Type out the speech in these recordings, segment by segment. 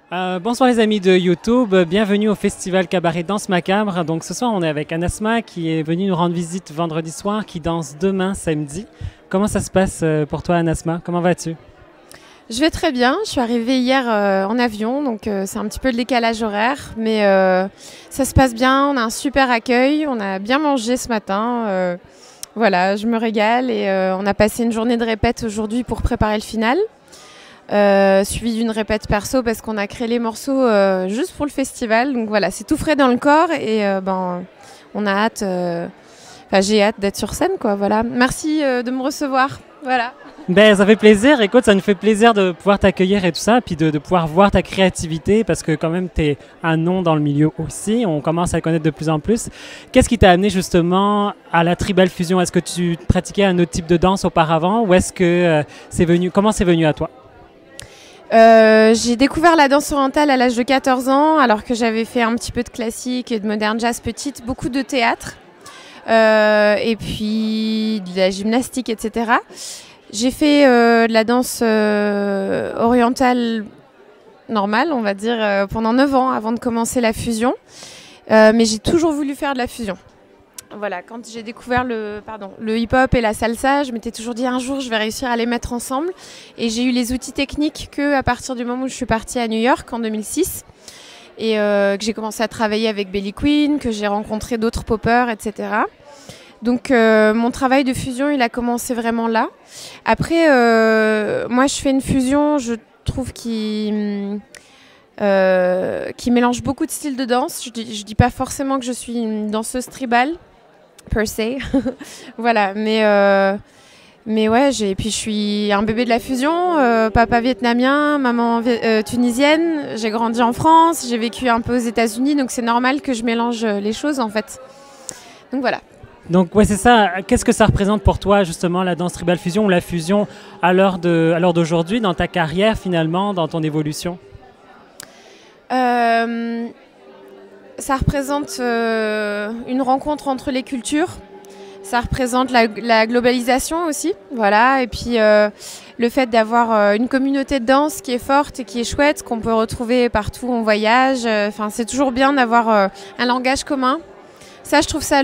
Bonsoir les amis de YouTube, bienvenue au festival Cabaret Danse Macabre. Donc ce soir on est avec Anasma qui est venue nous rendre visite vendredi soir, qui danse demain samedi. Comment ça se passe pour toi Anasma? Comment vas-tu? Je vais très bien, je suis arrivée hier en avion, donc c'est un petit peu le décalage horaire, mais ça se passe bien, on a un super accueil, on a bien mangé ce matin, voilà, je me régale et on a passé une journée de répète aujourd'hui pour préparer le final. Suivi d'une répète perso parce qu'on a créé les morceaux juste pour le festival. Donc voilà, c'est tout frais dans le corps et on a hâte, j'ai hâte d'être sur scène quoi. Voilà, merci de me recevoir. Voilà. Ben, ça fait plaisir. Écoute, ça nous fait plaisir de pouvoir t'accueillir et tout ça, puis de pouvoir voir ta créativité parce que quand même, tu es un nom dans le milieu aussi. On commence à le connaître de plus en plus. Qu'est-ce qui t'a amené justement à la Tribal Fusion? Est-ce que tu pratiquais un autre type de danse auparavant ou est-ce que c'est venu? Comment c'est venu à toi? J'ai découvert la danse orientale à l'âge de 14 ans, alors que j'avais fait un petit peu de classique et de modern jazz petite, beaucoup de théâtre, et puis de la gymnastique, etc. J'ai fait de la danse orientale normale, on va dire, pendant 9 ans avant de commencer la fusion, mais j'ai toujours voulu faire de la fusion. Voilà, quand j'ai découvert le hip-hop et la salsa, je m'étais toujours dit un jour je vais réussir à les mettre ensemble. Et j'ai eu les outils techniques qu'à partir du moment où je suis partie à New York en 2006 et que j'ai commencé à travailler avec Belly Queen, que j'ai rencontré d'autres poppers, etc. Donc mon travail de fusion, il a commencé vraiment là. Après, moi je fais une fusion, je trouve qui mélange beaucoup de styles de danse. Je dis pas forcément que je suis une danseuse tribale per se, voilà, mais ouais, puis je suis un bébé de la fusion, papa vietnamien, maman tunisienne, j'ai grandi en France, j'ai vécu un peu aux États-Unis, donc c'est normal que je mélange les choses en fait. Donc voilà. Donc ouais, c'est ça. Qu'est-ce que ça représente pour toi justement la danse tribal fusion ou la fusion à l'heure d'aujourd'hui dans ta carrière finalement, dans ton évolution? Ça représente une rencontre entre les cultures. Ça représente la globalisation aussi, voilà. Et puis le fait d'avoir une communauté de danse qui est forte et qui est chouette, qu'on peut retrouver partout où on voyage. C'est toujours bien d'avoir un langage commun. Ça, je trouve ça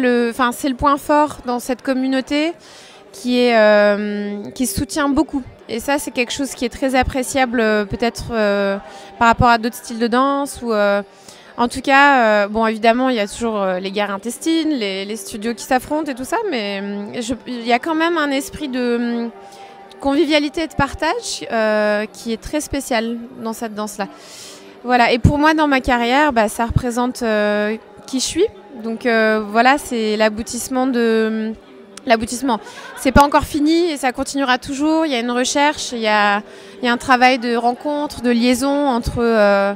c'est le point fort dans cette communauté qui se soutient beaucoup. Et ça, c'est quelque chose qui est très appréciable peut-être par rapport à d'autres styles de danse ou en tout cas, bon, évidemment, il y a toujours les guerres intestines, les studios qui s'affrontent et tout ça, mais il y a quand même un esprit de convivialité et de partage qui est très spécial dans cette danse-là. Voilà, et pour moi, dans ma carrière, ça représente qui je suis. Donc voilà, c'est l'aboutissement de... L'aboutissement, c'est pas encore fini et ça continuera toujours. Il y a une recherche, il y a un travail de rencontre, de liaison entre...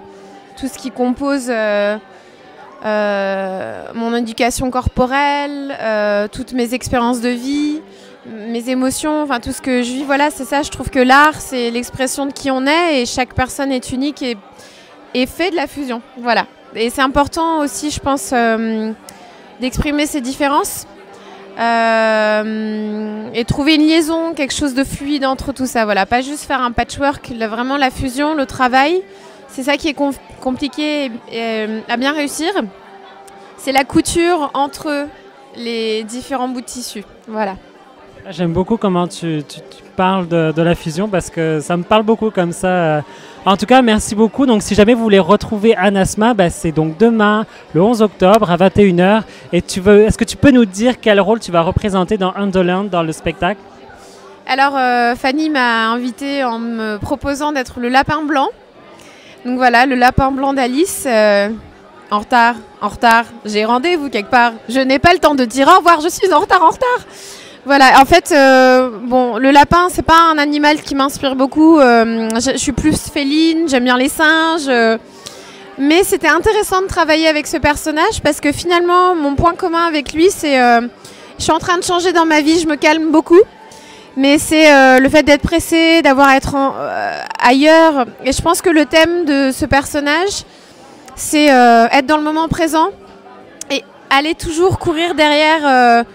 tout ce qui compose mon éducation corporelle, toutes mes expériences de vie, mes émotions, enfin tout ce que je vis. Voilà, c'est ça. Je trouve que l'art, c'est l'expression de qui on est et chaque personne est unique et fait de la fusion. Voilà. Et c'est important aussi, je pense, d'exprimer ces différences et trouver une liaison, quelque chose de fluide entre tout ça. Voilà, pas juste faire un patchwork. Vraiment, la fusion, le travail. C'est ça qui est compliqué à bien réussir. C'est la couture entre les différents bouts de tissu. Voilà. J'aime beaucoup comment tu parles de la fusion parce que ça me parle beaucoup comme ça. En tout cas, merci beaucoup. Donc, si jamais vous voulez retrouver Anasma, c'est donc demain, le 11 octobre à 21h. Et est-ce que tu peux nous dire quel rôle tu vas représenter dans Underland, dans le spectacle? Alors, Fanny m'a invitée en me proposant d'être le lapin blanc. Donc voilà, le lapin blanc d'Alice, en retard, j'ai rendez-vous quelque part. Je n'ai pas le temps de dire au revoir, je suis en retard. Voilà, en fait, le lapin, c'est pas un animal qui m'inspire beaucoup. Je suis plus féline, j'aime bien les singes. Mais c'était intéressant de travailler avec ce personnage parce que finalement, mon point commun avec lui, c'est je suis en train de changer dans ma vie, je me calme beaucoup. Mais c'est le fait d'être pressé, d'avoir à être ailleurs. Et je pense que le thème de ce personnage, c'est être dans le moment présent et aller toujours courir derrière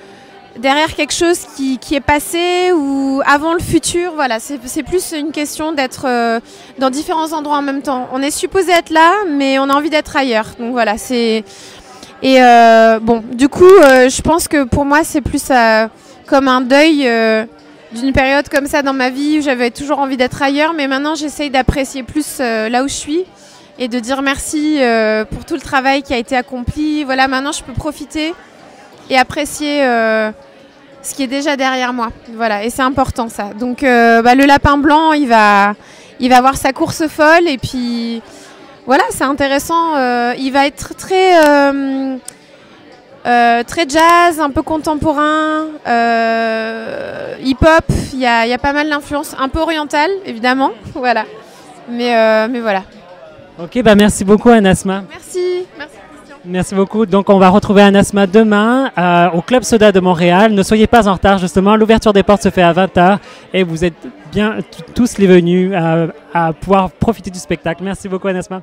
derrière quelque chose qui est passé ou avant le futur. Voilà, c'est plus une question d'être dans différents endroits en même temps. On est supposé être là, mais on a envie d'être ailleurs. Donc voilà, c'est... Et bon, du coup, je pense que pour moi, c'est plus comme un deuil d'une période comme ça dans ma vie où j'avais toujours envie d'être ailleurs. Mais maintenant, j'essaye d'apprécier plus là où je suis et de dire merci pour tout le travail qui a été accompli. Voilà, maintenant, je peux profiter et apprécier ce qui est déjà derrière moi. Voilà, et c'est important ça. Donc le lapin blanc, il va avoir sa course folle et puis voilà, c'est intéressant. Il va être très jazz, un peu contemporain, hip-hop. Il y a pas mal d'influences, un peu orientale évidemment. Voilà, mais voilà. Ok, bah merci beaucoup Anasma. Merci. Merci beaucoup. Donc, on va retrouver Anasma demain au Club Soda de Montréal. Ne soyez pas en retard, justement. L'ouverture des portes se fait à 20h et vous êtes bien tous les venus à pouvoir profiter du spectacle. Merci beaucoup, Anasma.